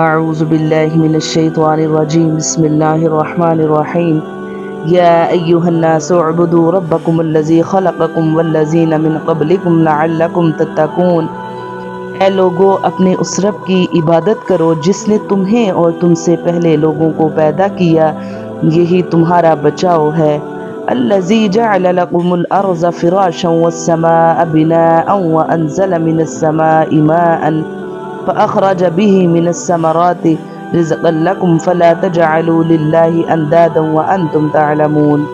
اعوذ باللہ من الشیطان الرجیم بسم اللہ الرحمن الرحیم یا ایہا الناس اعبدوا ربکم الذی خلقکم والذین من قبلکم لعلکم تتقون۔ اے لوگو، اپنے اس رب کی عبادت کرو جس نے تمہیں اور تم سے پہلے لوگوں کو پیدا کیا، یہی تمہارا بچاؤ ہے۔ الذی جعل لکم الارض فراشا والسماء بناء وانزل من السماء ماء فأخرج به من الثمرات رزقا لكم فلا تجعلوا لله اندادا وانتم تعلمون۔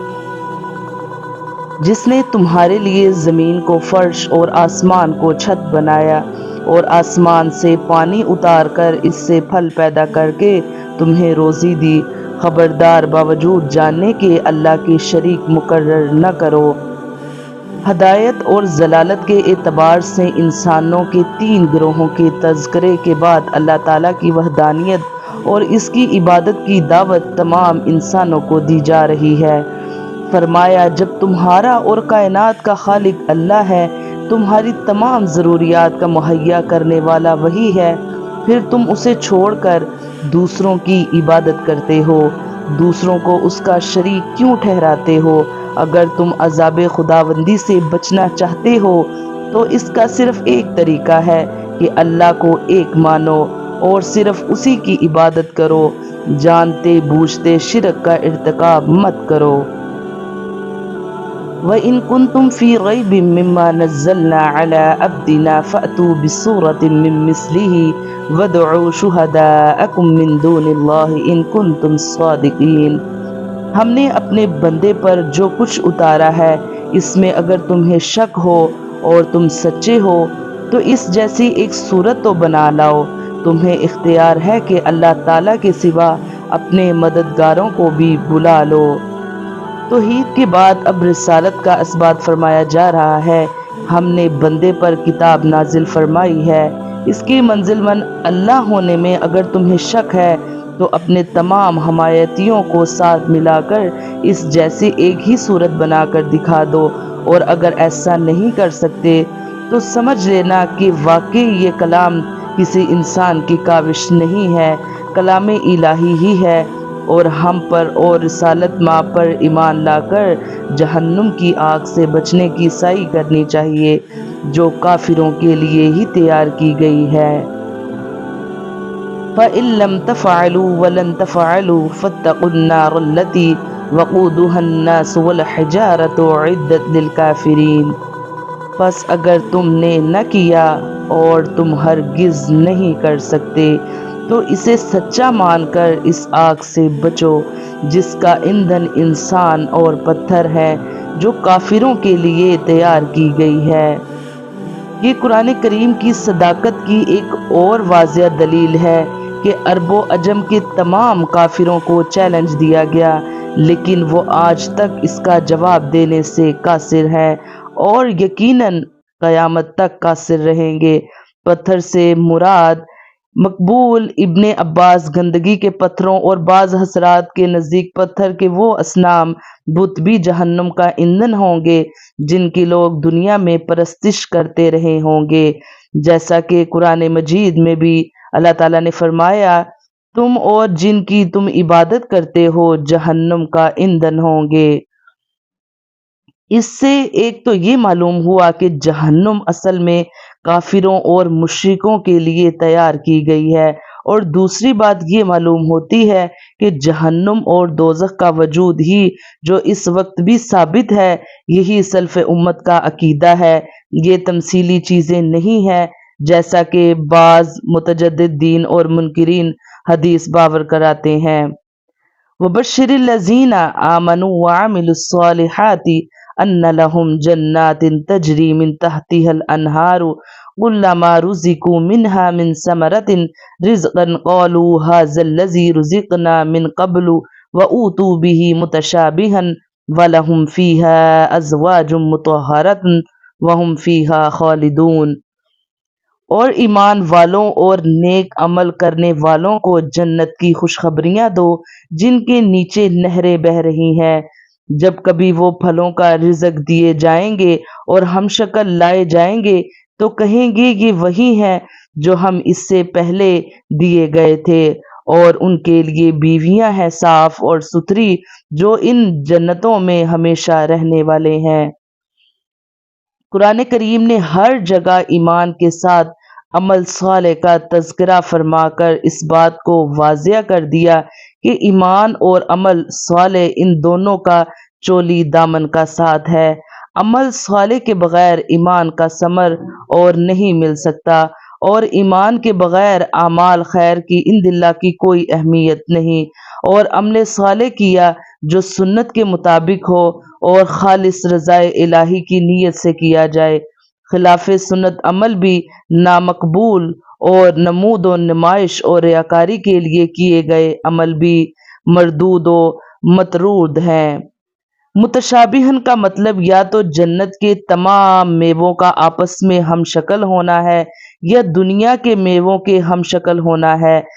جس نے تمہارے لیے زمین کو فرش اور آسمان کو چھت بنایا اور آسمان سے پانی اتار کر اس سے پھل پیدا کر کے تمہیں روزی دی، خبردار باوجود جاننے کے اللہ کی شریک مقرر نہ کرو۔ ہدایت اور ضلالت کے اعتبار سے انسانوں کے تین گروہوں کے تذکرے کے بعد اللہ تعالیٰ کی وحدانیت اور اس کی عبادت کی دعوت تمام انسانوں کو دی جا رہی ہے۔ فرمایا، جب تمہارا اور کائنات کا خالق اللہ ہے، تمہاری تمام ضروریات کا مہیا کرنے والا وہی ہے، پھر تم اسے چھوڑ کر دوسروں کی عبادت کرتے ہو، دوسروں کو اس کا شریک کیوں ٹھہراتے ہو؟ اگر تم عذاب خداوندی سے بچنا چاہتے ہو تو اس کا صرف ایک طریقہ ہے کہ اللہ کو ایک مانو اور صرف اسی کی عبادت کرو، جانتے بوجھتے شرک کا ارتکاب مت کرو۔ وَإِن كُنتُمْ فِي رَيْبٍ مِّمَّا نَزَّلْنَا عَلَىٰ عَبْدِنَا فَأْتُوا بِسُورَةٍ مِّن مِّثْلِهِ وَادْعُوا شُهَدَاءَكُم مِّن دُونِ اللَّهِ إِن كُنتُمْ صَادِقِينَ۔ ہم نے اپنے بندے پر جو کچھ اتارا ہے، اس میں اگر تمہیں شک ہو اور تم سچے ہو تو اس جیسی ایک صورت تو بنا لاؤ۔ تمہیں اختیار ہے کہ اللہ تعالیٰ کے سوا اپنے مددگاروں کو بھی بلا لو۔ توحید کے بعد اب رسالت کا اثبات فرمایا جا رہا ہے۔ ہم نے بندے پر کتاب نازل فرمائی ہے، اس کی منزل اللہ ہونے میں اگر تمہیں شک ہے تو اپنے تمام حمایتیوں کو ساتھ ملا کر اس جیسی ایک ہی صورت بنا کر دکھا دو، اور اگر ایسا نہیں کر سکتے تو سمجھ لینا کہ واقعی یہ کلام کسی انسان کی کاوش نہیں ہے، کلام الہی ہی ہے، اور ہم پر اور رسالت ماں پر ایمان لا کر جہنم کی آگ سے بچنے کی سعی کرنی چاہیے جو کافروں کے لیے ہی تیار کی گئی ہے۔ فَإِن لَّمْ تَفْعَلُوا وَلَن تَفْعَلُوا فَاتَّقُوا النَّارَ الَّتِي وَقُودُهَا النَّاسُ وَالْحِجَارَةُ أُعِدَّتْ لِلْكَافِرِينَ۔ پس اگر تم نے نہ کیا اور تم ہرگز نہیں کر سکتے تو اسے سچا مان کر اس آگ سے بچو جس کا ایندھن انسان اور پتھر ہے، جو کافروں کے لیے تیار کی گئی ہے۔ یہ قرآن کریم کی صداقت کی ایک اور واضح دلیل ہے کہ عرب و عجم کے تمام کافروں کو چیلنج دیا گیا، لیکن وہ آج تک اس کا جواب دینے سے قاصر ہیں اور یقیناً قیامت تک قاصر رہیں گے۔ پتھر سے مراد مقبول ابن عباس گندگی کے پتھروں اور بعض حضرات کے نزدیک پتھر کے وہ اصنام بت بھی جہنم کا ایندھن ہوں گے جن کی لوگ دنیا میں پرستش کرتے رہے ہوں گے، جیسا کہ قرآن مجید میں بھی اللہ تعالیٰ نے فرمایا، تم اور جن کی تم عبادت کرتے ہو جہنم کا ایندھن ہوں گے۔ اس سے ایک تو یہ معلوم ہوا کہ جہنم اصل میں کافروں اور مشرکوں کے لیے تیار کی گئی ہے، اور دوسری بات یہ معلوم ہوتی ہے کہ جہنم اور دوزخ کا وجود ہی جو اس وقت بھی ثابت ہے، یہی سلف امت کا عقیدہ ہے، یہ تمثیلی چیزیں نہیں ہیں جیسا کہ بعض متجدد دین اور منکرین حدیث باور کراتے ہیں۔ وَبَشِّرِ الَّذِينَ آمَنُوا وَعَمِلُوا الصَّالِحَاتِ أَنَّ لَهُمْ جَنَّاتٍ تَجْرِي مِن تَحْتِهَا الْأَنْهَارُ كُلَّمَا رُزِقُوا مِنْهَا مِن ثَمَرَةٍ رِزْقًا قَالُوا هَٰذَا الَّذِي رُزِقْنَا مِن قَبْلُ وَأُوتُوا بِهِ مُتَشَابِهًا وَلَهُمْ فِيهَا أَزْوَاجٌ مُّطَهَّرَةٌ وَهُمْ فِيهَا خَالِدُونَ۔ اور ایمان والوں اور نیک عمل کرنے والوں کو جنت کی خوشخبریاں دو جن کے نیچے نہریں بہہ رہی ہیں، جب کبھی وہ پھلوں کا رزق دیے جائیں گے اور ہم شکل لائے جائیں گے تو کہیں گے یہ وہی ہیں جو ہم اس سے پہلے دیے گئے تھے، اور ان کے لیے بیویاں ہیں صاف اور ستھری جو ان جنتوں میں ہمیشہ رہنے والے ہیں۔ قرآن کریم نے ہر جگہ ایمان کے ساتھ عمل صالح کا تذکرہ فرما کر اس بات کو واضح کر دیا کہ ایمان اور عمل صالح ان دونوں کا چولی دامن کا ساتھ ہے۔ عمل صالح کے بغیر ایمان کا ثمر اور نہیں مل سکتا، اور ایمان کے بغیر اعمال خیر کی عند اللہ کی کوئی اہمیت نہیں، اور عمل صالح کیا جو سنت کے مطابق ہو اور خالص رضائے الہی کی نیت سے کیا جائے۔ خلاف سنت عمل بھی نامقبول، اور نمود و نمائش اور ریاکاری کے لیے کیے گئے عمل بھی مردود و مطرود ہیں۔ متشابہن کا مطلب یا تو جنت کے تمام میووں کا آپس میں ہم شکل ہونا ہے، یا دنیا کے میووں کے ہم شکل ہونا ہے۔